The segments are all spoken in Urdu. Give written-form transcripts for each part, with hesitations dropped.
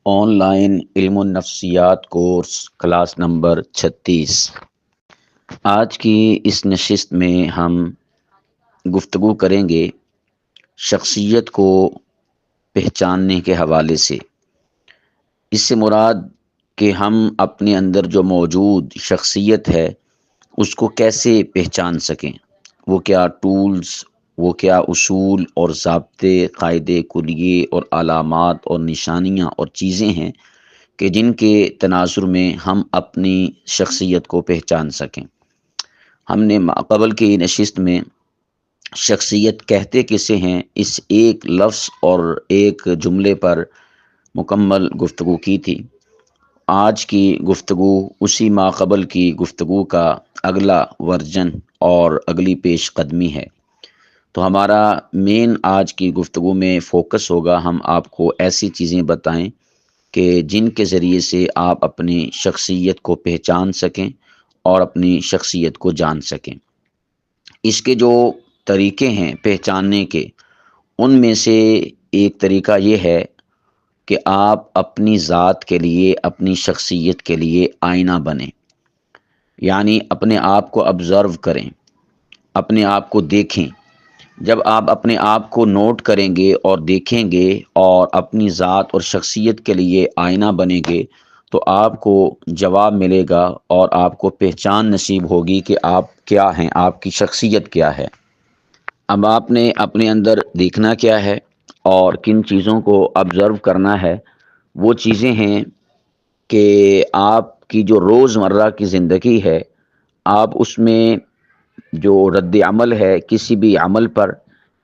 آن لائن علم النفسیات کورس کلاس نمبر 36۔ آج کی اس نشست میں ہم گفتگو کریں گے شخصیت کو پہچاننے کے حوالے سے۔ اس سے مراد کہ ہم اپنے اندر جو موجود شخصیت ہے اس کو کیسے پہچان سکیں، وہ کیا ٹولز، وہ کیا اصول اور ضابطے، قاعدے کلیے اور علامات اور نشانیاں اور چیزیں ہیں کہ جن کے تناظر میں ہم اپنی شخصیت کو پہچان سکیں۔ ہم نے قبل کی نشست میں شخصیت کہتے کسے ہیں اس ایک لفظ اور ایک جملے پر مکمل گفتگو کی تھی۔ آج کی گفتگو اسی ماقبل کی گفتگو کا اگلا ورژن اور اگلی پیش قدمی ہے۔ تو ہمارا مین آج کی گفتگو میں فوکس ہوگا، ہم آپ کو ایسی چیزیں بتائیں کہ جن کے ذریعے سے آپ اپنی شخصیت کو پہچان سکیں اور اپنی شخصیت کو جان سکیں۔ اس کے جو طریقے ہیں پہچاننے کے، ان میں سے ایک طریقہ یہ ہے کہ آپ اپنی ذات کے لیے، اپنی شخصیت کے لیے آئینہ بنیں، یعنی اپنے آپ کو آبزرو کریں، اپنے آپ کو دیکھیں۔ جب آپ اپنے آپ کو نوٹ کریں گے اور دیکھیں گے اور اپنی ذات اور شخصیت کے لیے آئینہ بنیں گے تو آپ کو جواب ملے گا اور آپ کو پہچان نصیب ہوگی کہ آپ کیا ہیں، آپ کی شخصیت کیا ہے۔ اب آپ نے اپنے اندر دیکھنا کیا ہے اور کن چیزوں کو آبزرو کرنا ہے، وہ چیزیں ہیں کہ آپ کی جو روزمرہ کی زندگی ہے، آپ اس میں جو رد عمل ہے کسی بھی عمل پر،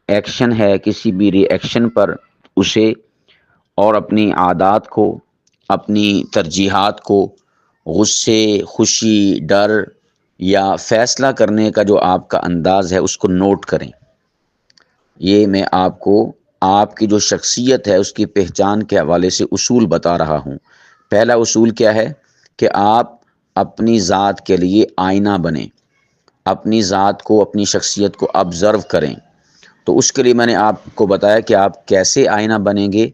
ایکشن ہے کسی بھی ری ایکشن پر، اسے اور اپنی عادات کو، اپنی ترجیحات کو، غصے، خوشی، ڈر یا فیصلہ کرنے کا جو آپ کا انداز ہے اس کو نوٹ کریں۔ یہ میں آپ کو آپ کی جو شخصیت ہے اس کی پہچان کے حوالے سے اصول بتا رہا ہوں۔ پہلا اصول کیا ہے کہ آپ اپنی ذات کے لیے آئینہ بنیں، اپنی ذات کو، اپنی شخصیت کو آبزرو کریں۔ تو اس کے لیے میں نے آپ کو بتایا کہ آپ کیسے آئینہ بنیں گے۔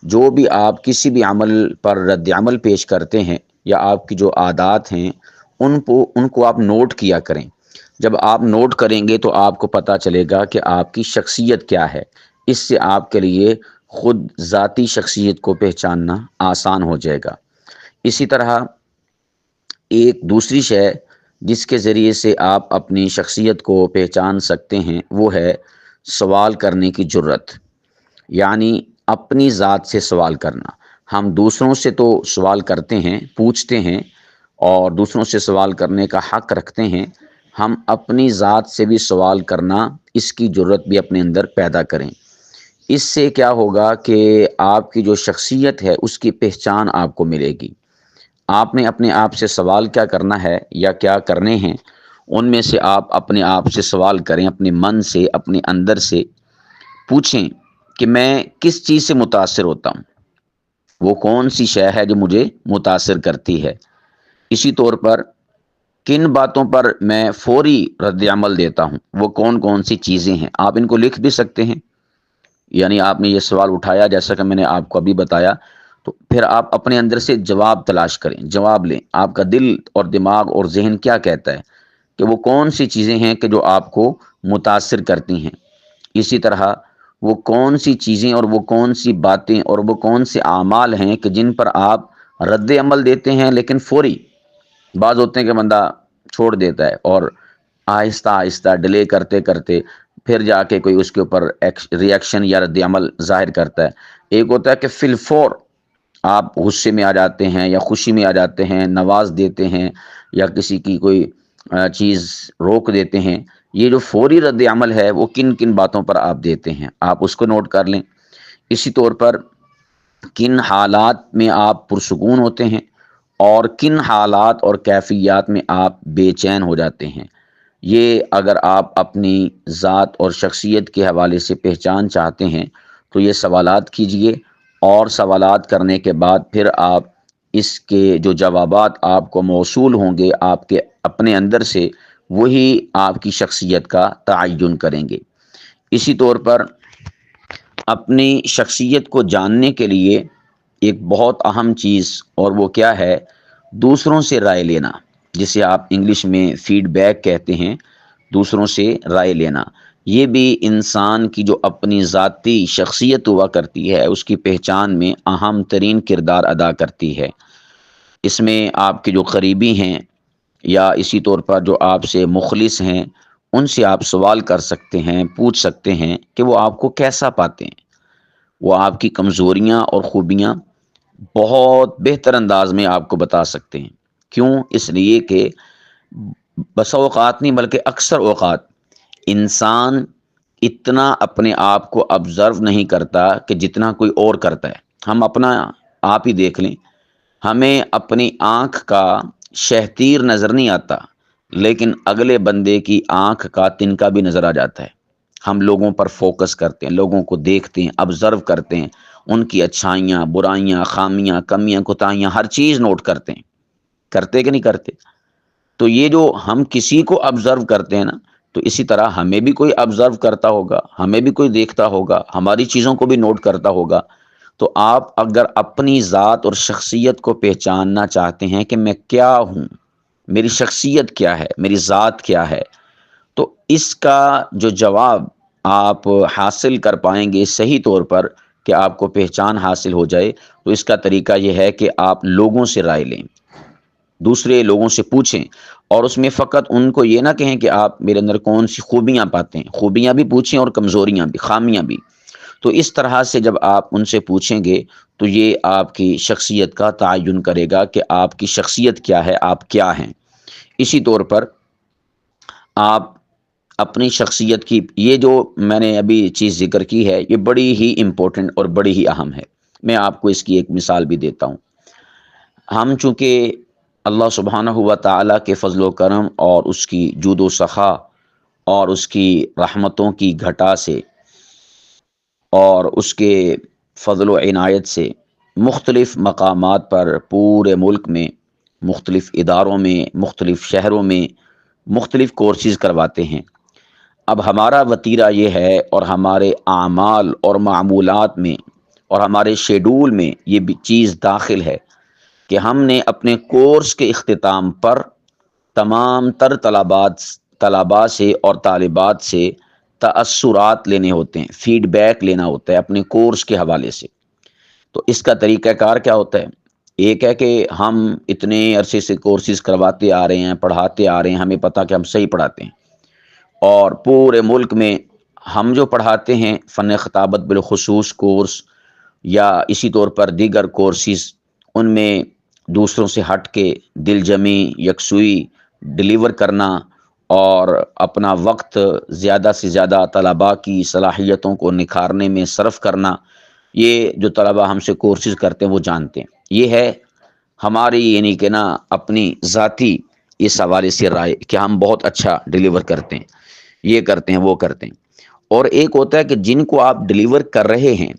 جو بھی آپ کسی بھی عمل پر رد عمل پیش کرتے ہیں یا آپ کی جو عادات ہیں ان کو آپ نوٹ کیا کریں۔ جب آپ نوٹ کریں گے تو آپ کو پتہ چلے گا کہ آپ کی شخصیت کیا ہے۔ اس سے آپ کے لیے خود ذاتی شخصیت کو پہچاننا آسان ہو جائے گا۔ اسی طرح ایک دوسری شے جس کے ذریعے سے آپ اپنی شخصیت کو پہچان سکتے ہیں وہ ہے سوال کرنے کی جرت، یعنی اپنی ذات سے سوال کرنا۔ ہم دوسروں سے تو سوال کرتے ہیں، پوچھتے ہیں اور دوسروں سے سوال کرنے کا حق رکھتے ہیں، ہم اپنی ذات سے بھی سوال کرنا، اس کی جرت بھی اپنے اندر پیدا کریں۔ اس سے کیا ہوگا کہ آپ کی جو شخصیت ہے اس کی پہچان آپ کو ملے گی۔ آپ نے اپنے آپ سے سوال کیا کرنا ہے یا کیا کرنے ہیں، ان میں سے آپ اپنے آپ سے سوال کریں، اپنے من سے، اپنے اندر سے پوچھیں کہ میں کس چیز سے متاثر ہوتا ہوں، وہ کون سی شے ہے جو مجھے متاثر کرتی ہے۔ اسی طور پر کن باتوں پر میں فوری رد عمل دیتا ہوں، وہ کون کون سی چیزیں ہیں۔ آپ ان کو لکھ بھی سکتے ہیں، یعنی آپ نے یہ سوال اٹھایا جیسا کہ میں نے آپ کو ابھی بتایا، تو پھر آپ اپنے اندر سے جواب تلاش کریں، جواب لیں، آپ کا دل اور دماغ اور ذہن کیا کہتا ہے کہ وہ کون سی چیزیں ہیں کہ جو آپ کو متاثر کرتی ہیں۔ اسی طرح وہ کون سی چیزیں اور وہ کون سی باتیں اور وہ کون سے اعمال ہیں کہ جن پر آپ رد عمل دیتے ہیں لیکن فوری۔ بعض ہوتے ہیں کہ بندہ چھوڑ دیتا ہے اور آہستہ آہستہ ڈیلے کرتے کرتے پھر جا کے کوئی اس کے اوپر ری ایکشن یا رد عمل ظاہر کرتا ہے۔ ایک ہوتا ہے کہ فی الفور آپ غصے میں آ جاتے ہیں یا خوشی میں آ جاتے ہیں، نواز دیتے ہیں یا کسی کی کوئی چیز روک دیتے ہیں۔ یہ جو فوری رد عمل ہے وہ کن کن باتوں پر آپ دیتے ہیں، آپ اس کو نوٹ کر لیں۔ اسی طور پر کن حالات میں آپ پرسکون ہوتے ہیں اور کن حالات اور کیفیات میں آپ بے چین ہو جاتے ہیں۔ یہ اگر آپ اپنی ذات اور شخصیت کے حوالے سے پہچان چاہتے ہیں تو یہ سوالات کیجئے، اور سوالات کرنے کے بعد پھر آپ اس کے جو جوابات آپ کو موصول ہوں گے آپ کے اپنے اندر سے، وہی آپ کی شخصیت کا تعین کریں گے۔ اسی طور پر اپنی شخصیت کو جاننے کے لیے ایک بہت اہم چیز، اور وہ کیا ہے؟ دوسروں سے رائے لینا، جسے آپ انگلش میں فیڈ بیک کہتے ہیں، دوسروں سے رائے لینا۔ یہ بھی انسان کی جو اپنی ذاتی شخصیت ہوا کرتی ہے، اس کی پہچان میں اہم ترین کردار ادا کرتی ہے۔ اس میں آپ کے جو قریبی ہیں یا اسی طور پر جو آپ سے مخلص ہیں، ان سے آپ سوال کر سکتے ہیں، پوچھ سکتے ہیں کہ وہ آپ کو کیسا پاتے ہیں۔ وہ آپ کی کمزوریاں اور خوبیاں بہت بہتر انداز میں آپ کو بتا سکتے ہیں۔ کیوں؟ اس لیے کہ بس اوقات نہیں بلکہ اکثر اوقات انسان اتنا اپنے آپ کو آبزرو نہیں کرتا کہ جتنا کوئی اور کرتا ہے۔ ہم اپنا آپ ہی دیکھ لیں، ہمیں اپنی آنکھ کا شہتیر نظر نہیں آتا، لیکن اگلے بندے کی آنکھ کا تنکا بھی نظر آ جاتا ہے۔ ہم لوگوں پر فوکس کرتے ہیں، لوگوں کو دیکھتے ہیں، آبزرو کرتے ہیں، ان کی اچھائیاں، برائیاں، خامیاں، کمیاں، کوتاہیاں، ہر چیز نوٹ کرتے ہیں۔ کرتے کہ نہیں کرتے؟ تو یہ جو ہم کسی کو آبزرو کرتے ہیں نا، تو اسی طرح ہمیں بھی کوئی آبزرو کرتا ہوگا، ہمیں بھی کوئی دیکھتا ہوگا، ہماری چیزوں کو بھی نوٹ کرتا ہوگا۔ تو آپ اگر اپنی ذات اور شخصیت کو پہچاننا چاہتے ہیں کہ میں کیا ہوں، میری شخصیت کیا ہے، میری ذات کیا ہے، تو اس کا جو جواب آپ حاصل کر پائیں گے صحیح طور پر، کہ آپ کو پہچان حاصل ہو جائے، تو اس کا طریقہ یہ ہے کہ آپ لوگوں سے رائے لیں، دوسرے لوگوں سے پوچھیں، اور اس میں فقط ان کو یہ نہ کہیں کہ آپ میرے اندر کون سی خوبیاں پاتے ہیں، خوبیاں بھی پوچھیں اور کمزوریاں بھی، خامیاں بھی۔ تو اس طرح سے جب آپ ان سے پوچھیں گے تو یہ آپ کی شخصیت کا تعین کرے گا کہ آپ کی شخصیت کیا ہے، آپ کیا ہیں۔ اسی طور پر آپ اپنی شخصیت کی، یہ جو میں نے ابھی چیز ذکر کی ہے، یہ بڑی ہی امپورٹنٹ اور بڑی ہی اہم ہے۔ میں آپ کو اس کی ایک مثال بھی دیتا ہوں۔ ہم چونکہ اللہ سبحانہ و تعالیٰ کے فضل و کرم اور اس کی جود و سخا اور اس کی رحمتوں کی گھٹا سے اور اس کے فضل و عنایت سے مختلف مقامات پر پورے ملک میں، مختلف اداروں میں، مختلف شہروں میں مختلف کورسز کرواتے ہیں۔ اب ہمارا وتیرہ یہ ہے، اور ہمارے اعمال اور معمولات میں اور ہمارے شیڈول میں یہ بھی چیز داخل ہے کہ ہم نے اپنے کورس کے اختتام پر تمام تر طلباء سے اور طالبات سے تأثرات لینے ہوتے ہیں، فیڈ بیک لینا ہوتا ہے اپنے کورس کے حوالے سے۔ تو اس کا طریقہ کار کیا ہوتا ہے؟ ایک ہے کہ ہم اتنے عرصے سے کورسز کرواتے آ رہے ہیں، پڑھاتے آ رہے ہیں، ہمیں پتہ کہ ہم صحیح پڑھاتے ہیں، اور پورے ملک میں ہم جو پڑھاتے ہیں فن خطابت بالخصوص کورس یا اسی طور پر دیگر کورسز، ان میں دوسروں سے ہٹ کے دل جمی، یکسوئی ڈلیور کرنا اور اپنا وقت زیادہ سے زیادہ طلباء کی صلاحیتوں کو نکھارنے میں صرف کرنا، یہ جو طلباء ہم سے کورسز کرتے ہیں وہ جانتے ہیں۔ یہ ہے ہماری یعنی کہ نا اپنی ذاتی اس حوالے سے رائے کہ ہم بہت اچھا ڈلیور کرتے ہیں، یہ کرتے ہیں، وہ کرتے ہیں۔ اور ایک ہوتا ہے کہ جن کو آپ ڈلیور کر رہے ہیں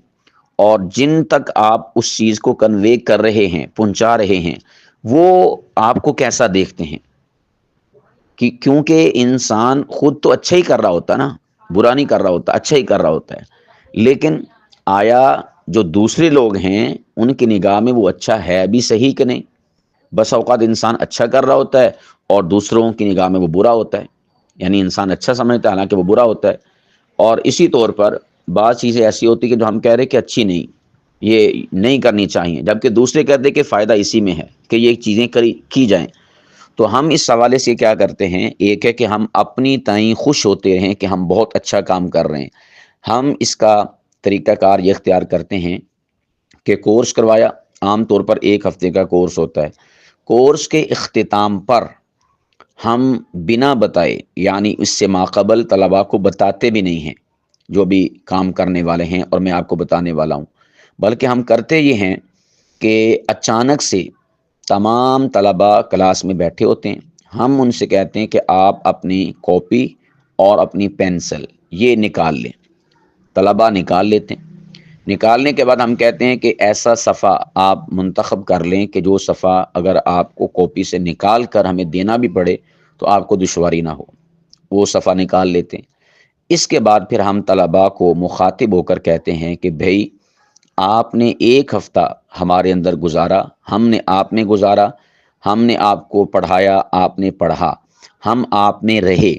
اور جن تک آپ اس چیز کو کنوے کر رہے ہیں، پہنچا رہے ہیں، وہ آپ کو کیسا دیکھتے ہیں۔ کیونکہ انسان خود تو اچھا ہی کر رہا ہوتا نا، برا نہیں کر رہا ہوتا، اچھا ہی کر رہا ہوتا ہے، لیکن آیا جو دوسرے لوگ ہیں ان کی نگاہ میں وہ اچھا ہے بھی صحیح کہ نہیں؟ بس اوقات انسان اچھا کر رہا ہوتا ہے اور دوسروں کی نگاہ میں وہ برا ہوتا ہے، یعنی انسان اچھا سمجھتا ہے حالانکہ وہ برا ہوتا ہے۔ اور اسی طور پر بعض چیزیں ایسی ہوتی کہ جو ہم کہہ رہے کہ اچھی نہیں، یہ نہیں کرنی چاہیے، جبکہ دوسرے کہتے کہ فائدہ اسی میں ہے کہ یہ چیزیں کی جائیں۔ تو ہم اس حوالے سے کیا کرتے ہیں؟ ایک ہے کہ ہم اپنی تئیں خوش ہوتے ہیں کہ ہم بہت اچھا کام کر رہے ہیں۔ ہم اس کا طریقہ کار یہ اختیار کرتے ہیں کہ کورس کروایا، عام طور پر 1 ہفتے کا کورس ہوتا ہے، کورس کے اختتام پر ہم بنا بتائے، یعنی اس سے ماقبل طلباء کو بتاتے بھی نہیں ہیں جو بھی کام کرنے والے ہیں اور میں آپ کو بتانے والا ہوں، بلکہ ہم کرتے یہ ہیں کہ اچانک سے تمام طلباء کلاس میں بیٹھے ہوتے ہیں، ہم ان سے کہتے ہیں کہ آپ اپنی کاپی اور اپنی پینسل یہ نکال لیں۔ طلباء نکال لیتے ہیں، نکالنے کے بعد ہم کہتے ہیں کہ ایسا صفحہ آپ منتخب کر لیں کہ جو صفحہ اگر آپ کو کاپی سے نکال کر ہمیں دینا بھی پڑے تو آپ کو دشواری نہ ہو، وہ صفحہ نکال لیتے ہیں۔ اس کے بعد پھر ہم طلباء کو مخاطب ہو کر کہتے ہیں کہ بھئی آپ نے ایک ہفتہ ہمارے اندر گزارا، آپ نے گزارا، ہم نے آپ کو پڑھایا، آپ نے پڑھا، ہم آپ میں رہے۔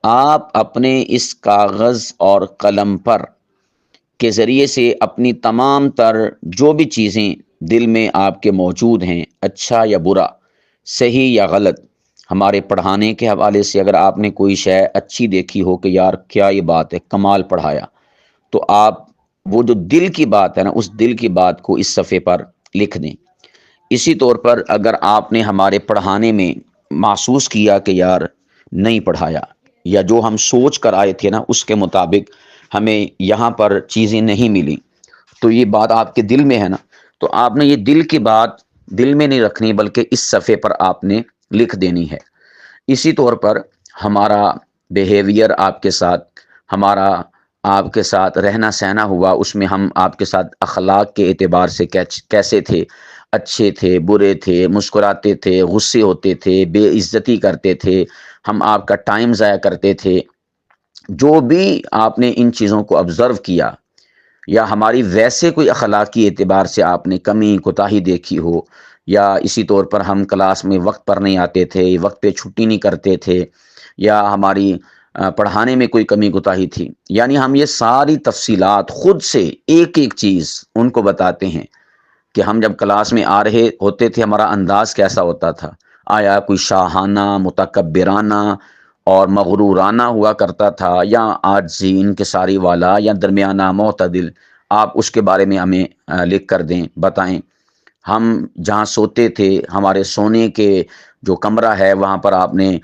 آپ اپنے اس کاغذ اور قلم پر کے ذریعے سے اپنی تمام تر جو بھی چیزیں دل میں آپ کے موجود ہیں، اچھا یا برا، صحیح یا غلط، ہمارے پڑھانے کے حوالے سے اگر آپ نے کوئی شے اچھی دیکھی ہو کہ یار کیا یہ بات ہے، کمال پڑھایا، تو آپ وہ جو دل کی بات ہے نا، اس دل کی بات کو اس صفحے پر لکھ دیں۔ اسی طور پر اگر آپ نے ہمارے پڑھانے میں محسوس کیا کہ یار نہیں پڑھایا، یا جو ہم سوچ کر آئے تھے نا اس کے مطابق ہمیں یہاں پر چیزیں نہیں ملی، تو یہ بات آپ کے دل میں ہے نا، تو آپ نے یہ دل کی بات دل میں نہیں رکھنی، بلکہ اس صفحے پر آپ نے لکھ دینی ہے۔ اسی طور پر ہمارا بیہیویئر آپ کے ساتھ، ہمارا آپ کے ساتھ رہنا سہنا ہوا، اس میں ہم آپ کے ساتھ اخلاق کے اعتبار سے کیسے تھے، اچھے تھے، برے تھے، مسکراتے تھے، غصے ہوتے تھے، بے عزتی کرتے تھے، ہم آپ کا ٹائم ضائع کرتے تھے، جو بھی آپ نے ان چیزوں کو آبزرو کیا، یا ہماری ویسے کوئی اخلاقی اعتبار سے آپ نے کمی کوتاہی دیکھی ہو، یا اسی طور پر ہم کلاس میں وقت پر نہیں آتے تھے، وقت پہ چھٹی نہیں کرتے تھے، یا ہماری پڑھانے میں کوئی کمی کوتاہی تھی، یعنی ہم یہ ساری تفصیلات خود سے ایک ایک چیز ان کو بتاتے ہیں کہ ہم جب کلاس میں آ رہے ہوتے تھے ہمارا انداز کیسا ہوتا تھا، آیا کوئی شاہانہ، متکبرانہ اور مغرورانہ ہوا کرتا تھا، یا عاجزی انکساری والا، یا درمیانہ معتدل، آپ اس کے بارے میں ہمیں لکھ کر دیں، بتائیں۔ ہم جہاں سوتے تھے، ہمارے سونے کے جو کمرہ ہے وہاں پر آپ نے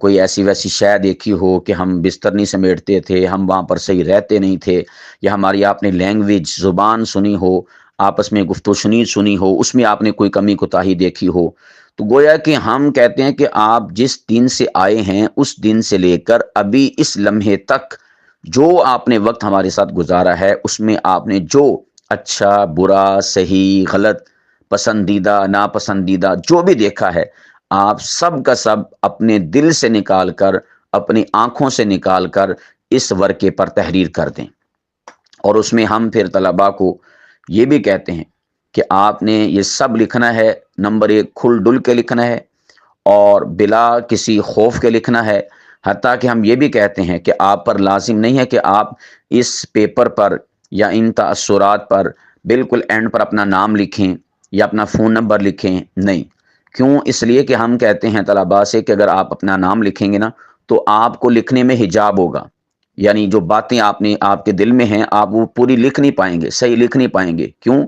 کوئی ایسی ویسی شے دیکھی ہو کہ ہم بستر نہیں سمیٹتے تھے، ہم وہاں پر صحیح رہتے نہیں تھے، یا ہماری آپ نے لینگویج زبان سنی ہو، آپس میں گفت و شنید سنی ہو، اس میں آپ نے کوئی کمی کوتاہی دیکھی ہو، تو گویا کہ ہم کہتے ہیں کہ آپ جس دن سے آئے ہیں اس دن سے لے کر ابھی اس لمحے تک جو آپ نے وقت ہمارے ساتھ گزارا ہے، اس میں آپ نے جو اچھا، برا، صحیح، غلط، پسندیدہ، ناپسندیدہ جو بھی دیکھا ہے، آپ سب کا سب اپنے دل سے نکال کر، اپنی آنکھوں سے نکال کر اس ورقے پر تحریر کر دیں۔ اور اس میں ہم پھر طلباء کو یہ بھی کہتے ہیں کہ آپ نے یہ سب لکھنا ہے، نمبر 1 کھل ڈل کے لکھنا ہے، اور بلا کسی خوف کے لکھنا ہے۔ حتیٰ کہ ہم یہ بھی کہتے ہیں کہ آپ پر لازم نہیں ہے کہ آپ اس پیپر پر یا ان تاثرات پر بالکل اینڈ پر اپنا نام لکھیں یا اپنا فون نمبر لکھیں، نہیں۔ کیوں؟ اس لیے کہ ہم کہتے ہیں طلباء سے کہ اگر آپ اپنا نام لکھیں گے نا تو آپ کو لکھنے میں حجاب ہوگا، یعنی جو باتیں آپ کے دل میں ہیں آپ وہ پوری لکھ نہیں پائیں گے، صحیح لکھ نہیں پائیں گے۔ کیوں؟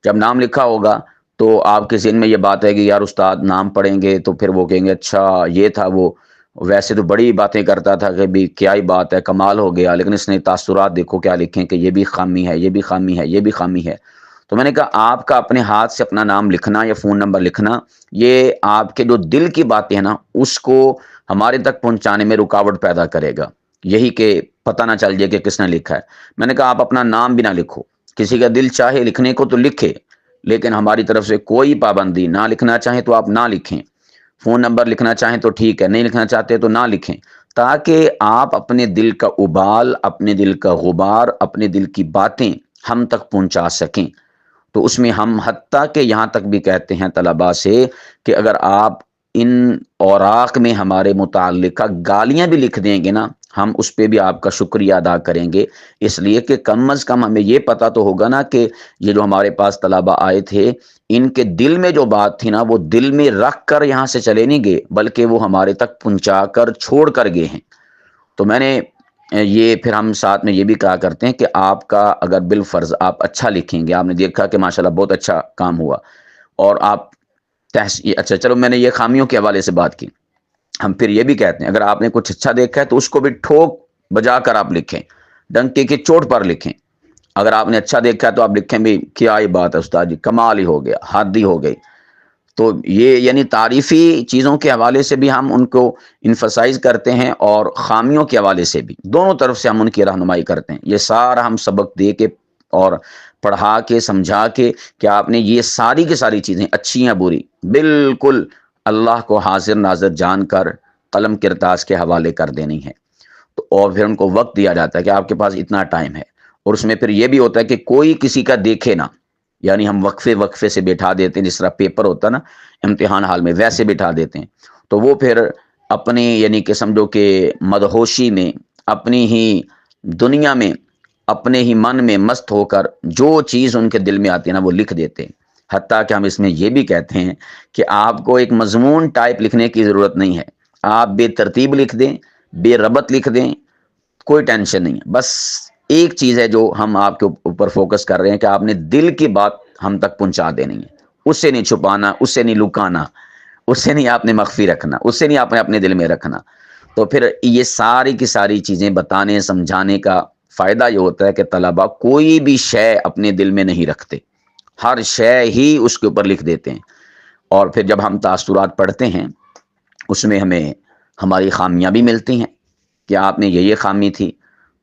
جب نام لکھا ہوگا تو آپ کے ذہن میں یہ بات ہے کہ یار استاد نام پڑھیں گے تو پھر وہ کہیں گے اچھا یہ تھا، وہ ویسے تو بڑی باتیں کرتا تھا کہ بھی کیا ہی بات ہے، کمال ہو گیا، لیکن اس نے تاثرات دیکھو کیا لکھیں کہ یہ بھی خامی ہے، یہ بھی خامی ہے، یہ بھی خامی ہے۔ تو میں نے کہا آپ کا اپنے ہاتھ سے اپنا نام لکھنا یا فون نمبر لکھنا، یہ آپ کے جو دل کی باتیں ہیں نا اس کو ہمارے تک پہنچانے میں رکاوٹ پیدا کرے گا، یہی کہ پتہ نہ چل جائے کہ کس نے لکھا ہے۔ میں نے کہا آپ اپنا نام بھی نہ لکھو، کسی کا دل چاہے لکھنے کو تو لکھے، لیکن ہماری طرف سے کوئی پابندی، نہ لکھنا چاہیں تو آپ نہ لکھیں، فون نمبر لکھنا چاہیں تو ٹھیک ہے، نہیں لکھنا چاہتے تو نہ لکھیں، تاکہ آپ اپنے دل کا ابال، اپنے دل کا غبار، اپنے دل کی باتیں ہم تک پہنچا سکیں۔ تو اس میں ہم حتیٰ کہ یہاں تک بھی کہتے ہیں طلباء سے کہ اگر آپ ان اوراق میں ہمارے متعلقہ گالیاں بھی لکھ دیں گے نا، ہم اس پہ بھی آپ کا شکریہ ادا کریں گے، اس لیے کہ کم از کم ہمیں یہ پتہ تو ہوگا نا کہ یہ جو ہمارے پاس طلباء آئے تھے ان کے دل میں جو بات تھی نا وہ دل میں رکھ کر یہاں سے چلے نہیں گئے، بلکہ وہ ہمارے تک پہنچا کر چھوڑ کر گئے ہیں۔ تو میں نے یہ پھر ہم ساتھ میں یہ بھی کہا کرتے ہیں کہ آپ کا اگر بالفرض آپ اچھا لکھیں گے، آپ نے دیکھا کہ ماشاءاللہ بہت اچھا کام ہوا، اور آپ اچھا چلو میں نے یہ خامیوں کے حوالے سے بات کی، ہم پھر یہ بھی کہتے ہیں اگر آپ نے کچھ اچھا دیکھا ہے تو اس کو بھی ٹھوک بجا کر آپ لکھیں، ڈنکے کی چوٹ پر لکھیں۔ اگر آپ نے اچھا دیکھا ہے تو آپ لکھیں بھی کیا ہی بات ہے استاد جی، کمال ہی ہو گیا، حد ہی ہو گئی۔ تو یہ یعنی تعریفی چیزوں کے حوالے سے بھی ہم ان کو انفسائز کرتے ہیں، اور خامیوں کے حوالے سے بھی، دونوں طرف سے ہم ان کی رہنمائی کرتے ہیں۔ یہ سارا ہم سبق دے کے اور پڑھا کے سمجھا کے کہ آپ نے یہ ساری کی ساری چیزیں اچھی یا بری بالکل اللہ کو حاضر ناظر جان کر قلم کرتاس کے حوالے کر دینی ہے۔ تو اور پھر ان کو وقت دیا جاتا ہے کہ آپ کے پاس اتنا ٹائم ہے، اور اس میں پھر یہ بھی ہوتا ہے کہ کوئی کسی کا دیکھے نہ، یعنی ہم وقفے وقفے سے بٹھا دیتے ہیں، جس طرح پیپر ہوتا ہے نا امتحان حال میں، ویسے بٹھا دیتے ہیں، تو وہ پھر اپنی یعنی کہ سمجھو کہ مدہوشی میں، اپنی ہی دنیا میں، اپنے ہی من میں مست ہو کر جو چیز ان کے دل میں آتی ہے نا وہ لکھ دیتے ہیں۔ حتیٰ کہ ہم اس میں یہ بھی کہتے ہیں کہ آپ کو ایک مضمون ٹائپ لکھنے کی ضرورت نہیں ہے، آپ بے ترتیب لکھ دیں، بے ربط لکھ دیں، کوئی ٹینشن نہیں ہے۔ بس ایک چیز ہے جو ہم آپ کے اوپر فوکس کر رہے ہیں کہ آپ نے دل کی بات ہم تک پہنچا دینی ہے، اس سے نہیں چھپانا، اس سے نہیں لکانا، اس سے نہیں آپ نے مخفی رکھنا، اس سے نہیں آپ نے اپنے دل میں رکھنا۔ تو پھر یہ ساری کی ساری چیزیں بتانے سمجھانے کا فائدہ یہ ہوتا ہے کہ طلبہ کوئی بھی شے اپنے دل میں نہیں رکھتے، ہر شے ہی اس کے اوپر لکھ دیتے ہیں۔ اور پھر جب ہم تاثرات پڑھتے ہیں اس میں ہمیں ہماری خامیاں بھی ملتی ہیں کہ آپ نے یہ خامی تھی،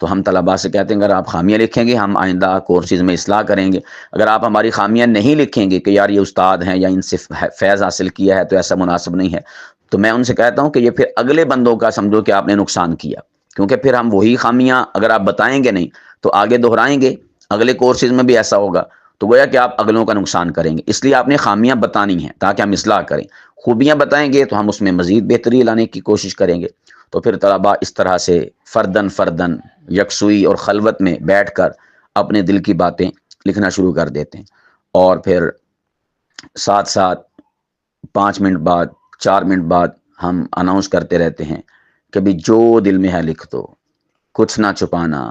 تو ہم طلباء سے کہتے ہیں اگر آپ خامیاں لکھیں گے ہم آئندہ کورسز میں اصلاح کریں گے، اگر آپ ہماری خامیاں نہیں لکھیں گے کہ یار یہ استاد ہیں یا ان سے فیض حاصل کیا ہے تو ایسا مناسب نہیں ہے، تو میں ان سے کہتا ہوں کہ یہ پھر اگلے بندوں کا سمجھو کہ آپ نے نقصان کیا، کیونکہ پھر ہم وہی خامیاں اگر آپ بتائیں گے نہیں تو آگے دہرائیں گے، اگلے کورسز میں بھی ایسا ہوگا، تو گویا کہ آپ اگلوں کا نقصان کریں گے۔ اس لیے آپ نے خامیاں بتانی ہیں تاکہ ہم اصلاح کریں، خوبیاں بتائیں گے تو ہم اس میں مزید بہتری لانے کی کوشش کریں گے۔ تو پھر طلباء اس طرح سے فردن فردن یکسوئی اور خلوت میں بیٹھ کر اپنے دل کی باتیں لکھنا شروع کر دیتے ہیں، اور پھر ساتھ ساتھ 5 منٹ بعد 4 منٹ بعد ہم اناؤنس کرتے رہتے ہیں کہ بھی جو دل میں ہے لکھ دو، کچھ نہ چھپانا،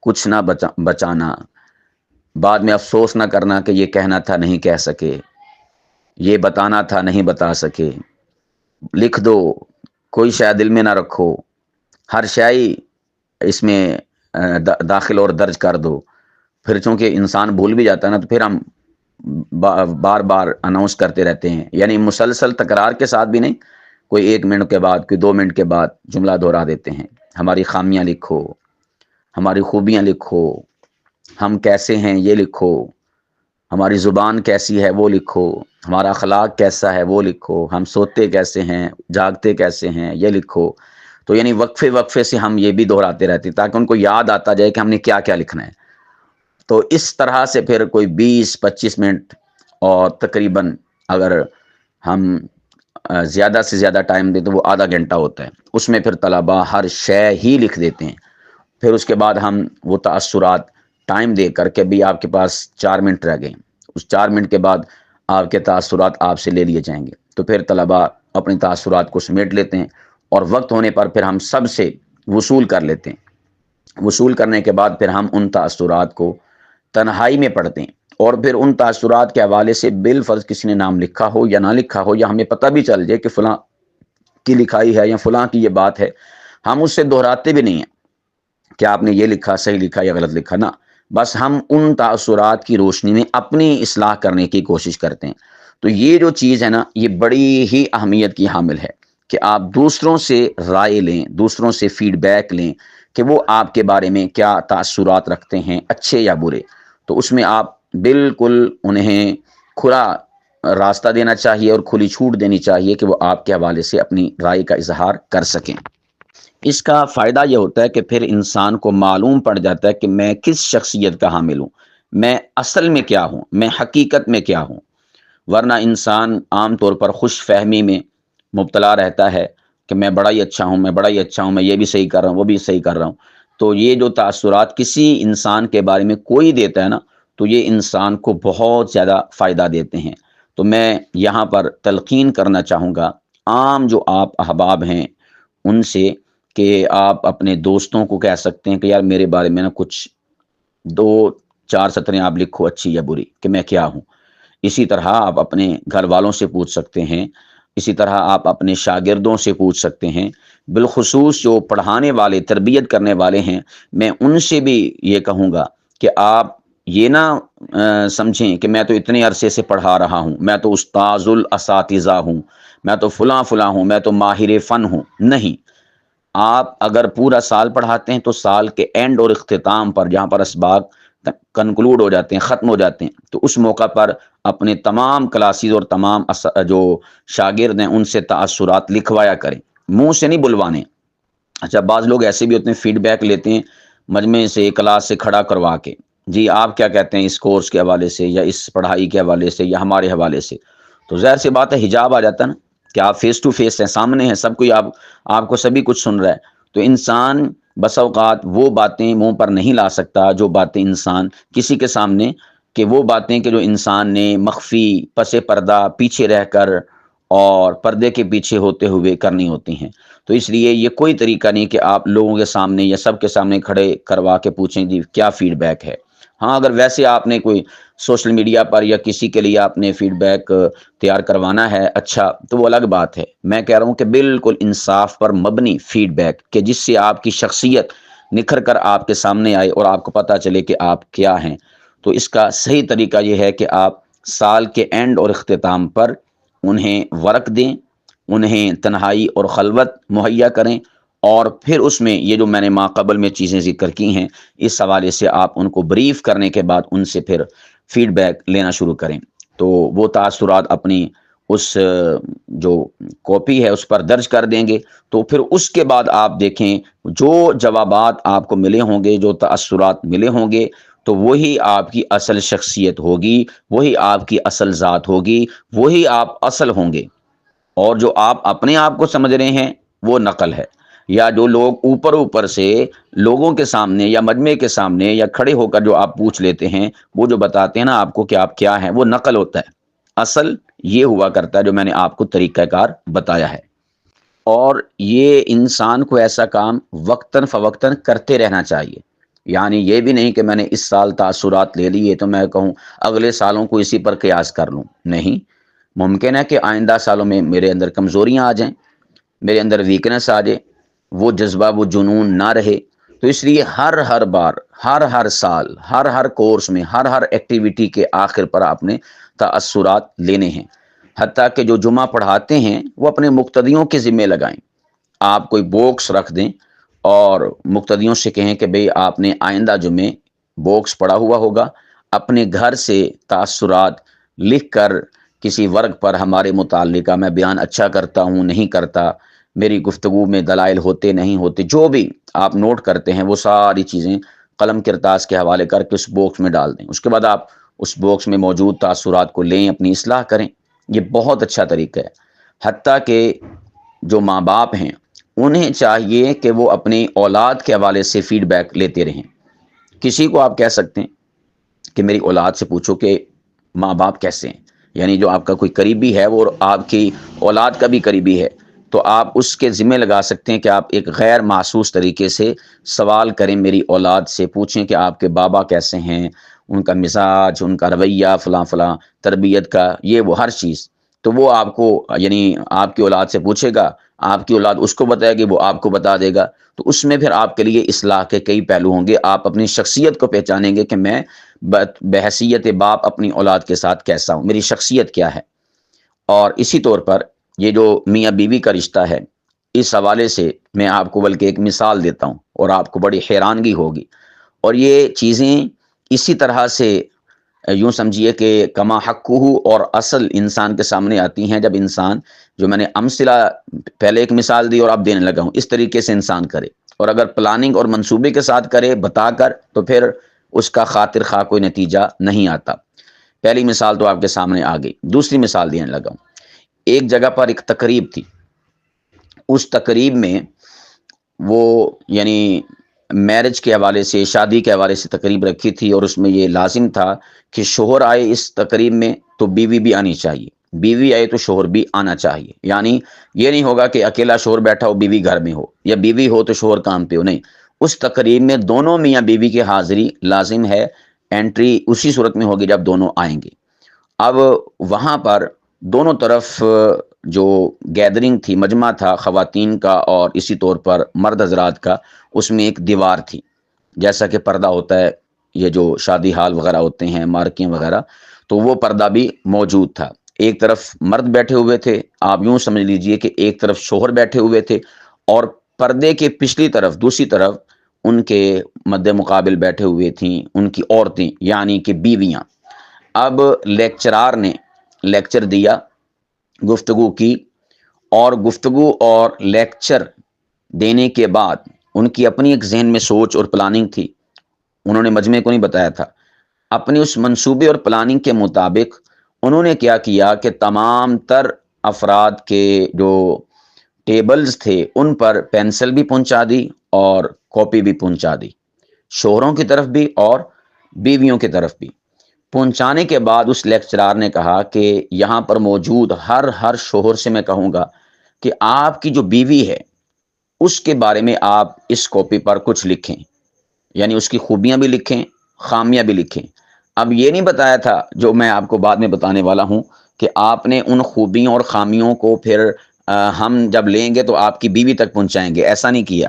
کچھ نہ بچانا، بعد میں افسوس نہ کرنا کہ یہ کہنا تھا نہیں کہہ سکے، یہ بتانا تھا نہیں بتا سکے، لکھ دو، کوئی شے دل میں نہ رکھو، ہر شے اس میں داخل اور درج کر دو۔ پھر چونکہ انسان بھول بھی جاتا ہے نا تو پھر ہم بار بار اناؤنس کرتے رہتے ہیں، یعنی مسلسل تکرار کے ساتھ بھی نہیں، کوئی 1 منٹ کے بعد، کوئی 2 منٹ کے بعد جملہ دہرا دیتے ہیں۔ ہماری خامیاں لکھو، ہماری خوبیاں لکھو، ہم کیسے ہیں یہ لکھو، ہماری زبان کیسی ہے وہ لکھو، ہمارا اخلاق کیسا ہے وہ لکھو، ہم سوتے کیسے ہیں، جاگتے کیسے ہیں یہ لکھو۔ تو یعنی وقفے وقفے سے ہم یہ بھی دہراتے رہتے تاکہ ان کو یاد آتا جائے کہ ہم نے کیا کیا لکھنا ہے۔ تو اس طرح سے پھر کوئی 20-25 منٹ، اور تقریباً اگر ہم زیادہ سے زیادہ ٹائم دیں تو وہ آدھا گھنٹہ ہوتا ہے، اس میں پھر طلباء ہر شے ہی لکھ دیتے ہیں۔ پھر اس کے بعد ہم وہ تاثرات ٹائم دے کر کے بھی آپ کے پاس 4 منٹ رہ گئے، اس 4 منٹ کے بعد آپ کے تاثرات آپ سے لے لیے جائیں گے، تو پھر طلباء اپنی تاثرات کو سمیٹ لیتے ہیں، اور وقت ہونے پر پھر ہم سب سے وصول کر لیتے ہیں۔ وصول کرنے کے بعد پھر ہم ان تاثرات کو تنہائی میں پڑھتے ہیں، اور پھر ان تاثرات کے حوالے سے بالفرض کسی نے نام لکھا ہو یا نہ لکھا ہو، یا ہمیں پتہ بھی چل جائے کہ فلاں کی لکھائی ہے یا فلاں کی یہ بات ہے، ہم اس سے دہراتے بھی نہیں ہیں کہ آپ نے یہ لکھا صحیح لکھا یا غلط لکھا، نہ، بس ہم ان تاثرات کی روشنی میں اپنی اصلاح کرنے کی کوشش کرتے ہیں۔ تو یہ جو چیز ہے نا یہ بڑی ہی اہمیت کی حامل ہے کہ آپ دوسروں سے رائے لیں، دوسروں سے فیڈ بیک لیں کہ وہ آپ کے بارے میں کیا تاثرات رکھتے ہیں، اچھے یا برے۔ تو اس میں آپ بالکل انہیں کھلا راستہ دینا چاہیے اور کھلی چھوٹ دینی چاہیے کہ وہ آپ کے حوالے سے اپنی رائے کا اظہار کر سکیں۔ اس کا فائدہ یہ ہوتا ہے کہ پھر انسان کو معلوم پڑ جاتا ہے کہ میں کس شخصیت کا حامل ہوں، میں اصل میں کیا ہوں، میں حقیقت میں کیا ہوں۔ ورنہ انسان عام طور پر خوش فہمی میں مبتلا رہتا ہے کہ میں بڑا ہی اچھا ہوں، میں بڑا ہی اچھا ہوں، میں یہ بھی صحیح کر رہا ہوں، وہ بھی صحیح کر رہا ہوں۔ تو یہ جو تاثرات کسی انسان کے بارے میں کوئی دیتا ہے نا تو یہ انسان کو بہت زیادہ فائدہ دیتے ہیں۔ تو میں یہاں پر تلقین کرنا چاہوں گا عام جو آپ احباب ہیں ان سے، کہ آپ اپنے دوستوں کو کہہ سکتے ہیں کہ یار میرے بارے میں نا کچھ 2-4 سطریں آپ لکھو اچھی یا بری کہ میں کیا ہوں۔ اسی طرح آپ اپنے گھر والوں سے پوچھ سکتے ہیں، اسی طرح آپ اپنے شاگردوں سے پوچھ سکتے ہیں، بالخصوص جو پڑھانے والے تربیت کرنے والے ہیں میں ان سے بھی یہ کہوں گا کہ آپ یہ نہ سمجھیں کہ میں تو اتنے عرصے سے پڑھا رہا ہوں، میں تو استاذ الاساتذہ ہوں، میں تو فلاں فلاں ہوں، میں تو ماہر فن ہوں۔ نہیں، آپ اگر پورا سال پڑھاتے ہیں تو سال کے اینڈ اور اختتام پر جہاں پر اسباق کنکلوڈ ہو جاتے ہیں، ختم ہو جاتے ہیں، تو اس موقع پر اپنے تمام کلاسز اور تمام جو شاگرد ہیں ان سے تاثرات لکھوایا کریں، منہ سے نہیں بلوانے۔ اچھا بعض لوگ ایسے بھی ہوتے ہیں فیڈ بیک لیتے ہیں مجمع سے کلاس سے کھڑا کروا کے، جی آپ کیا کہتے ہیں اس کورس کے حوالے سے یا اس پڑھائی کے حوالے سے یا ہمارے حوالے سے، تو ظاہر سی بات ہے حجاب آ جاتا ہے نا کہ آپ فیس ٹو فیس ہیں، سامنے ہیں، سب کوئی آپ کو سبھی کچھ سن رہا ہے، تو انسان بسا اوقات وہ باتیں منہ پر نہیں لا سکتا جو باتیں انسان کسی کے سامنے، کہ وہ باتیں کہ جو انسان نے مخفی پس پردہ پیچھے رہ کر اور پردے کے پیچھے ہوتے ہوئے کرنی ہوتی ہیں۔ تو اس لیے یہ کوئی طریقہ نہیں کہ آپ لوگوں کے سامنے یا سب کے سامنے کھڑے کروا کے پوچھیں جی کیا فیڈ بیک ہے۔ ہاں اگر ویسے آپ نے کوئی سوشل میڈیا پر یا کسی کے لیے آپ نے فیڈ بیک تیار کروانا ہے اچھا، تو وہ الگ بات ہے۔ میں کہہ رہا ہوں کہ بالکل انصاف پر مبنی فیڈ بیک کہ جس سے آپ کی شخصیت نکھر کر آپ کے سامنے آئے اور آپ کو پتہ چلے کہ آپ کیا ہیں۔ تو اس کا صحیح طریقہ یہ ہے کہ آپ سال کے اینڈ اور اختتام پر انہیں ورق دیں، انہیں تنہائی اور خلوت مہیا کریں، اور پھر اس میں یہ جو میں نے ماقبل میں چیزیں ذکر کی ہیں اس حوالے سے آپ ان کو بریف کرنے کے بعد ان سے پھر فیڈ بیک لینا شروع کریں۔ تو وہ تاثرات اپنی اس جو کاپی ہے اس پر درج کر دیں گے، تو پھر اس کے بعد آپ دیکھیں جو جوابات آپ کو ملے ہوں گے، جو تاثرات ملے ہوں گے، تو وہی آپ کی اصل شخصیت ہوگی، وہی آپ کی اصل ذات ہوگی، وہی آپ اصل ہوں گے۔ اور جو آپ اپنے آپ کو سمجھ رہے ہیں وہ نقل ہے، یا جو لوگ اوپر سے لوگوں کے سامنے یا مجمع کے سامنے یا کھڑے ہو کر جو آپ پوچھ لیتے ہیں، وہ جو بتاتے ہیں نا آپ کو کہ آپ کیا ہیں، وہ نقل ہوتا ہے۔ اصل یہ ہوا کرتا ہے جو میں نے آپ کو طریقہ کار بتایا ہے، اور یہ انسان کو ایسا کام وقتاً فوقتاً کرتے رہنا چاہیے۔ یعنی یہ بھی نہیں کہ میں نے اس سال تاثرات لے لیے تو میں کہوں اگلے سالوں کو اسی پر قیاس کر لوں، نہیں۔ ممکن ہے کہ آئندہ سالوں میں میرے اندر کمزوریاں آ جائیں، میرے اندر ویکنس آ جائے، وہ جذبہ وہ جنون نہ رہے، تو اس لیے ہر بار ہر سال ہر کورس میں ہر ایکٹیویٹی کے آخر پر آپ نے تاثرات لینے ہیں۔ حتیٰ کہ جو جمعہ پڑھاتے ہیں وہ اپنے مقتدیوں کے ذمہ لگائیں، آپ کوئی باکس رکھ دیں اور مقتدیوں سے کہیں کہ بھئی آپ نے آئندہ جمعے باکس پڑا ہوا ہوگا، اپنے گھر سے تاثرات لکھ کر کسی ورق پر ہمارے متعلقہ میں بیان اچھا کرتا ہوں نہیں کرتا، میری گفتگو میں دلائل ہوتے نہیں ہوتے، جو بھی آپ نوٹ کرتے ہیں وہ ساری چیزیں قلم کرتاس کے حوالے کر کے اس باکس میں ڈال دیں۔ اس کے بعد آپ اس باکس میں موجود تاثرات کو لیں، اپنی اصلاح کریں۔ یہ بہت اچھا طریقہ ہے۔ حتیٰ کہ جو ماں باپ ہیں انہیں چاہیے کہ وہ اپنی اولاد کے حوالے سے فیڈ بیک لیتے رہیں۔ کسی کو آپ کہہ سکتے ہیں کہ میری اولاد سے پوچھو کہ ماں باپ کیسے ہیں، یعنی جو آپ کا کوئی قریبی ہے وہ آپ کی اولاد کا بھی قریبی ہے، تو آپ اس کے ذمہ لگا سکتے ہیں کہ آپ ایک غیر محسوس طریقے سے سوال کریں، میری اولاد سے پوچھیں کہ آپ کے بابا کیسے ہیں، ان کا مزاج، ان کا رویہ، فلاں فلاں تربیت کا یہ وہ ہر چیز، تو وہ آپ کو یعنی آپ کی اولاد سے پوچھے گا، آپ کی اولاد اس کو بتائے گی، وہ آپ کو بتا دے گا، تو اس میں پھر آپ کے لیے اصلاح کے کئی پہلو ہوں گے۔ آپ اپنی شخصیت کو پہچانیں گے کہ میں بحیثیت باپ اپنی اولاد کے ساتھ کیسا ہوں، میری شخصیت کیا ہے۔ اور اسی طور پر یہ جو میاں بیوی کا رشتہ ہے، اس حوالے سے میں آپ کو بلکہ ایک مثال دیتا ہوں اور آپ کو بڑی حیرانگی ہوگی، اور یہ چیزیں اسی طرح سے یوں سمجھیے کہ کما حقہ اور اصل انسان کے سامنے آتی ہیں جب انسان، جو میں نے امثلہ پہلے ایک مثال دی اور اب دینے لگا ہوں، اس طریقے سے انسان کرے، اور اگر پلاننگ اور منصوبے کے ساتھ کرے بتا کر، تو پھر اس کا خاطر خواہ کوئی نتیجہ نہیں آتا۔ پہلی مثال تو آپ کے سامنے آ گئی، دوسری مثال دینے لگا ہوں۔ ایک جگہ پر ایک تقریب تھی، اس تقریب میں وہ یعنی میرج کے حوالے سے، شادی کے حوالے سے تقریب رکھی تھی، اور اس میں یہ لازم تھا کہ شوہر آئے اس تقریب میں تو بیوی بھی آنی چاہیے، بیوی آئے تو شوہر بھی آنا چاہیے۔ یعنی یہ نہیں ہوگا کہ اکیلا شوہر بیٹھا ہو بیوی گھر میں ہو، یا بیوی ہو تو شوہر کام پہ ہو، نہیں، اس تقریب میں دونوں میاں بیوی کی حاضری لازم ہے۔ انٹری اسی صورت میں ہوگی جب دونوں آئیں گے۔ اب وہاں پر دونوں طرف جو گیدرنگ تھی، مجمع تھا خواتین کا اور اسی طور پر مرد حضرات کا، اس میں ایک دیوار تھی، جیسا کہ پردہ ہوتا ہے، یہ جو شادی ہال وغیرہ ہوتے ہیں، مارکیں وغیرہ، تو وہ پردہ بھی موجود تھا۔ ایک طرف مرد بیٹھے ہوئے تھے، آپ یوں سمجھ لیجئے کہ ایک طرف شوہر بیٹھے ہوئے تھے، اور پردے کے پچھلی طرف دوسری طرف ان کے مد مقابل بیٹھے ہوئے تھیں ان کی عورتیں، یعنی کہ بیویاں۔ اب لیکچرار نے لیکچر دیا، گفتگو کی، اور گفتگو اور لیکچر دینے کے بعد ان کی اپنی ایک ذہن میں سوچ اور پلاننگ تھی، انہوں نے مجمع کو نہیں بتایا تھا۔ اپنی اس منصوبے اور پلاننگ کے مطابق انہوں نے کیا کیا کہ تمام تر افراد کے جو ٹیبلز تھے ان پر پینسل بھی پہنچا دی اور کاپی بھی پہنچا دی، شوہروں کی طرف بھی اور بیویوں کی طرف بھی۔ پہنچانے کے بعد اس لیکچرار نے کہا کہ یہاں پر موجود ہر شوہر سے میں کہوں گا کہ آپ کی جو بیوی ہے اس کے بارے میں آپ اس کاپی پر کچھ لکھیں، یعنی اس کی خوبیاں بھی لکھیں، خامیاں بھی لکھیں۔ اب یہ نہیں بتایا تھا جو میں آپ کو بعد میں بتانے والا ہوں کہ آپ نے ان خوبیوں اور خامیوں کو پھر ہم جب لیں گے تو آپ کی بیوی تک پہنچائیں گے، ایسا نہیں کیا۔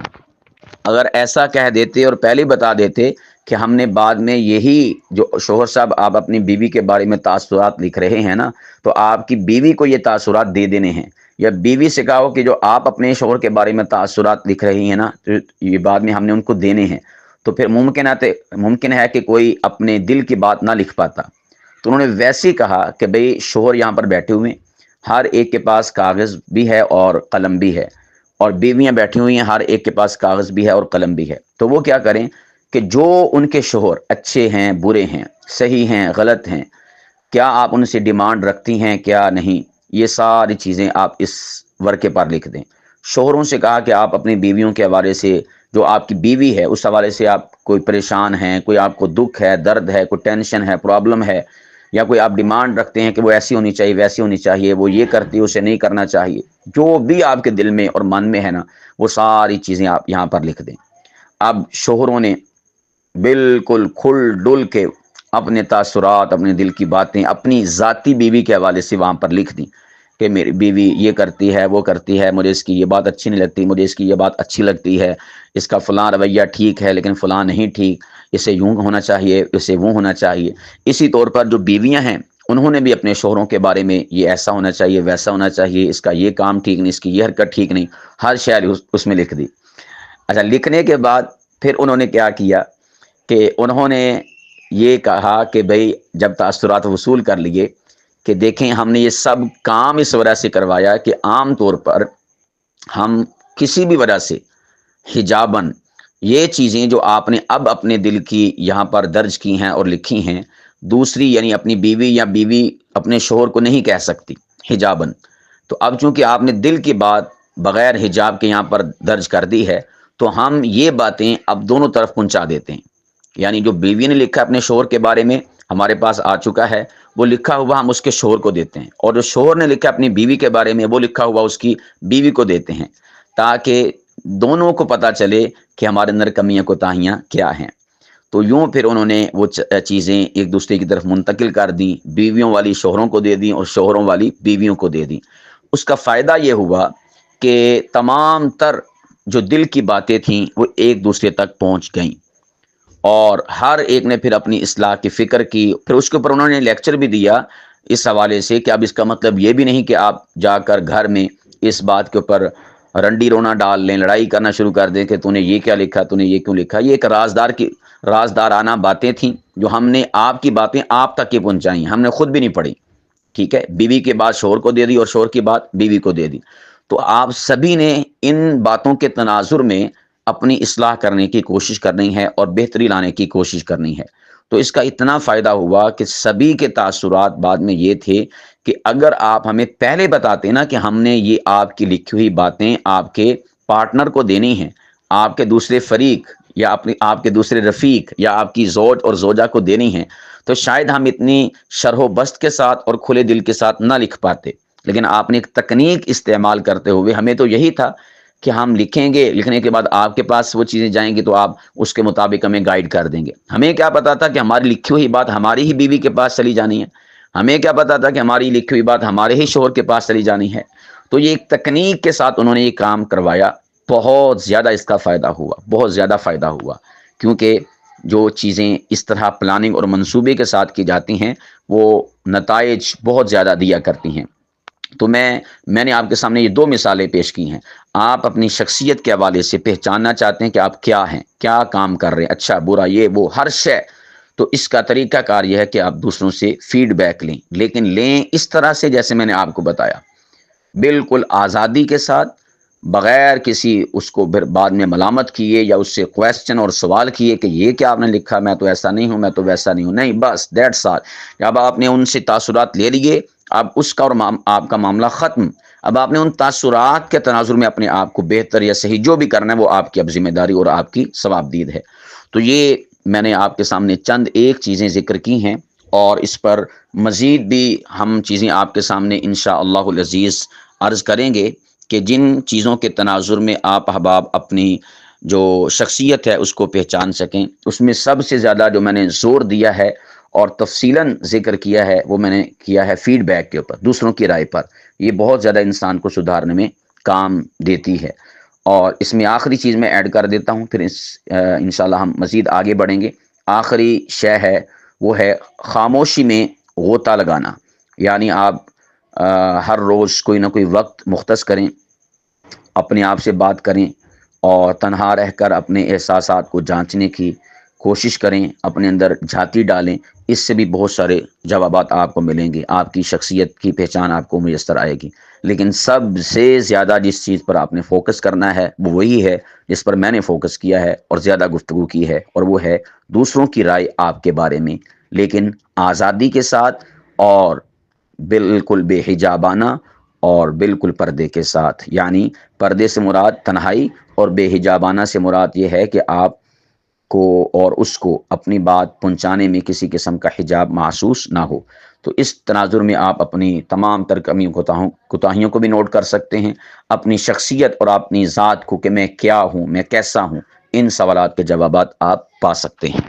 اگر ایسا کہہ دیتے اور پہلے بتا دیتے کہ ہم نے بعد میں یہی جو شوہر صاحب آپ اپنی بیوی کے بارے میں تاثرات لکھ رہے ہیں نا، تو آپ کی بیوی کو یہ تاثرات دے دینے ہیں، یا بیوی سے کہو کہ جو آپ اپنے شوہر کے بارے میں تاثرات لکھ رہی ہیں نا تو یہ بعد میں ہم نے ان کو دینے ہیں، تو پھر ممکن ہے کہ کوئی اپنے دل کی بات نہ لکھ پاتا۔ تو انہوں نے ویسے ہی کہا کہ بھئی شوہر یہاں پر بیٹھے ہوئے ہیں، ہر ایک کے پاس کاغذ بھی ہے اور قلم بھی ہے، اور بیویاں بیٹھی ہوئی ہیں، ہر ایک کے پاس کاغذ بھی ہے اور قلم بھی ہے۔ تو وہ کیا کریں کہ جو ان کے شوہر اچھے ہیں، برے ہیں، صحیح ہیں، غلط ہیں، کیا آپ ان سے ڈیمانڈ رکھتی ہیں کیا نہیں، یہ ساری چیزیں آپ اس ورقے پر لکھ دیں۔ شوہروں سے کہا کہ آپ اپنی بیویوں کے حوالے سے، جو آپ کی بیوی ہے اس حوالے سے آپ کوئی پریشان ہیں، کوئی آپ کو دکھ ہے، درد ہے، کوئی ٹینشن ہے، پرابلم ہے، یا کوئی آپ ڈیمانڈ رکھتے ہیں کہ وہ ایسی ہونی چاہیے، ویسی ہونی چاہیے، وہ یہ کرتی ہے اسے نہیں کرنا چاہیے، جو بھی آپ کے دل میں اور من میں ہے نا وہ ساری چیزیں آپ یہاں پر لکھ دیں۔ اب شوہروں نے بالکل کھل ڈل کے اپنے تاثرات، اپنے دل کی باتیں اپنی ذاتی بیوی کے حوالے سے وہاں پر لکھ دیں کہ میری بیوی یہ کرتی ہے، وہ کرتی ہے، مجھے اس کی یہ بات اچھی نہیں لگتی، مجھے اس کی یہ بات اچھی لگتی ہے، اس کا فلاں رویہ ٹھیک ہے لیکن فلاں نہیں ٹھیک، اسے یوں ہونا چاہیے، اسے وہ ہونا چاہیے۔ اسی طور پر جو بیویاں ہیں انہوں نے بھی اپنے شوہروں کے بارے میں یہ ایسا ہونا چاہیے، ویسا ہونا چاہیے، اس کا یہ کام ٹھیک نہیں، اس کی یہ حرکت ٹھیک نہیں، ہر شے اس میں لکھ دی۔ اچھا، لکھنے کے بعد پھر انہوں نے کیا کیا کہ انہوں نے یہ کہا کہ بھئی جب تاثرات وصول کر لیے کہ دیکھیں ہم نے یہ سب کام اس وجہ سے کروایا کہ عام طور پر ہم کسی بھی وجہ سے حجاباً یہ چیزیں جو آپ نے اب اپنے دل کی یہاں پر درج کی ہیں اور لکھی ہیں، دوسری یعنی اپنی بیوی یا بیوی اپنے شوہر کو نہیں کہہ سکتی حجاباً، تو اب چونکہ آپ نے دل کی بات بغیر حجاب کے یہاں پر درج کر دی ہے تو ہم یہ باتیں اب دونوں طرف پہنچا دیتے ہیں، یعنی جو بیوی نے لکھا اپنے شوہر کے بارے میں ہمارے پاس آ چکا ہے، وہ لکھا ہوا ہم اس کے شوہر کو دیتے ہیں، اور جو شوہر نے لکھا اپنی بیوی کے بارے میں وہ لکھا ہوا اس کی بیوی کو دیتے ہیں، تاکہ دونوں کو پتہ چلے کہ ہمارے اندر کمیاں کوتاہیاں کیا ہیں۔ تو یوں پھر انہوں نے وہ چیزیں ایک دوسرے کی طرف منتقل کر دیں، بیویوں والی شوہروں کو دے دیں اور شوہروں والی بیویوں کو دے دیں۔ اس کا فائدہ یہ ہوا کہ تمام تر جو دل کی باتیں تھیں وہ ایک دوسرے تک پہنچ گئیں، اور ہر ایک نے پھر اپنی اصلاح کی فکر کی۔ پھر اس کے اوپر انہوں نے لیکچر بھی دیا اس حوالے سے کہ اب اس کا مطلب یہ بھی نہیں کہ آپ جا کر گھر میں اس بات کے اوپر رنڈی رونا ڈال لیں، لڑائی کرنا شروع کر دیں کہ تو نے یہ کیا لکھا، تو نے یہ کیوں لکھا۔ یہ ایک رازدارانہ باتیں تھیں جو ہم نے آپ کی باتیں آپ تک ہی پہنچائیں، ہم نے خود بھی نہیں پڑھی، ٹھیک ہے۔ بیوی کے بعد شوہر کو دے دی اور شوہر کی بات بیوی کو دے دی، تو آپ سبھی نے ان باتوں کے تناظر میں اپنی اصلاح کرنے کی کوشش کرنی ہے اور بہتری لانے کی کوشش کرنی ہے۔ تو اس کا اتنا فائدہ ہوا کہ سبھی کے تاثرات بعد میں یہ تھے کہ اگر آپ ہمیں پہلے بتاتے نا کہ ہم نے یہ آپ کی لکھی ہوئی باتیں آپ کے پارٹنر کو دینی ہیں، آپ کے دوسرے فریق یا آپ کے دوسرے رفیق یا آپ کی زوج اور زوجہ کو دینی ہیں، تو شاید ہم اتنی شرح و بست کے ساتھ اور کھلے دل کے ساتھ نہ لکھ پاتے۔ لیکن آپ نے ایک تکنیک استعمال کرتے ہوئے، ہمیں تو یہی تھا کہ ہم لکھیں گے، لکھنے کے بعد آپ کے پاس وہ چیزیں جائیں گی تو آپ اس کے مطابق ہمیں گائیڈ کر دیں گے۔ ہمیں کیا پتا تھا کہ ہماری لکھی ہوئی بات ہماری ہی بیوی کے پاس چلی جانی ہے، ہمیں کیا پتا تھا کہ ہماری لکھی ہوئی بات ہمارے ہی شوہر کے پاس چلی جانی ہے۔ تو یہ ایک تکنیک کے ساتھ انہوں نے یہ کام کروایا، بہت زیادہ اس کا فائدہ ہوا، بہت زیادہ فائدہ ہوا، کیونکہ جو چیزیں اس طرح پلاننگ اور منصوبے کے ساتھ کی جاتی ہیں وہ نتائج بہت زیادہ دیا کرتی ہیں۔ تو میں نے آپ کے سامنے یہ دو مثالیں پیش کی ہیں۔ آپ اپنی شخصیت کے حوالے سے پہچاننا چاہتے ہیں کہ آپ کیا ہیں، کیا کام کر رہے ہیں، اچھا برا یہ وہ ہر شے، تو اس کا طریقہ کار یہ ہے کہ آپ دوسروں سے فیڈ بیک لیں، لیکن لیں اس طرح سے جیسے میں نے آپ کو بتایا، بالکل آزادی کے ساتھ، بغیر کسی اس کو پھر بعد میں ملامت کیے یا اس سے کویسچن اور سوال کیے کہ یہ کیا آپ نے لکھا، میں تو ایسا نہیں ہوں، میں تو ویسا نہیں ہوں، نہیں، بس دیٹس آل۔ اب آپ نے ان سے تاثرات لے لیے، اب اس کا اور آپ کا معاملہ ختم۔ اب آپ نے ان تاثرات کے تناظر میں اپنے آپ کو بہتر یا صحیح جو بھی کرنا ہے وہ آپ کی اب ذمہ داری اور آپ کی ثوابدید ہے۔ تو یہ میں نے آپ کے سامنے چند ایک چیزیں ذکر کی ہیں، اور اس پر مزید بھی ہم چیزیں آپ کے سامنے انشاءاللہ العزیز عرض کریں گے کہ جن چیزوں کے تناظر میں آپ احباب اپنی جو شخصیت ہے اس کو پہچان سکیں۔ اس میں سب سے زیادہ جو میں نے زور دیا ہے اور تفصیلاً ذکر کیا ہے وہ میں نے کیا ہے فیڈ بیک کے اوپر، دوسروں کی رائے پر۔ یہ بہت زیادہ انسان کو سدھارنے میں کام دیتی ہے۔ اور اس میں آخری چیز میں ایڈ کر دیتا ہوں، پھر انشاءاللہ ہم مزید آگے بڑھیں گے۔ آخری شے ہے وہ ہے خاموشی میں غوطہ لگانا، یعنی آپ ہر روز کوئی نہ کوئی وقت مختص کریں، اپنے آپ سے بات کریں اور تنہا رہ کر اپنے احساسات کو جانچنے کی کوشش کریں، اپنے اندر جھانکی ڈالیں۔ اس سے بھی بہت سارے جوابات آپ کو ملیں گے، آپ کی شخصیت کی پہچان آپ کو میسر آئے گی۔ لیکن سب سے زیادہ جس چیز پر آپ نے فوکس کرنا ہے وہ وہی ہے جس پر میں نے فوکس کیا ہے اور زیادہ گفتگو کی ہے، اور وہ ہے دوسروں کی رائے آپ کے بارے میں، لیکن آزادی کے ساتھ اور بالکل بے حجابانہ اور بالکل پردے کے ساتھ۔ یعنی پردے سے مراد تنہائی اور بے حجابانہ سے مراد یہ ہے کہ آپ کو اور اس کو اپنی بات پہنچانے میں کسی قسم کا حجاب محسوس نہ ہو۔ تو اس تناظر میں آپ اپنی تمام تر کمیوں کوتاہیوں کو بھی نوٹ کر سکتے ہیں، اپنی شخصیت اور اپنی ذات کو کہ میں کیا ہوں، میں کیسا ہوں، ان سوالات کے جوابات آپ پا سکتے ہیں۔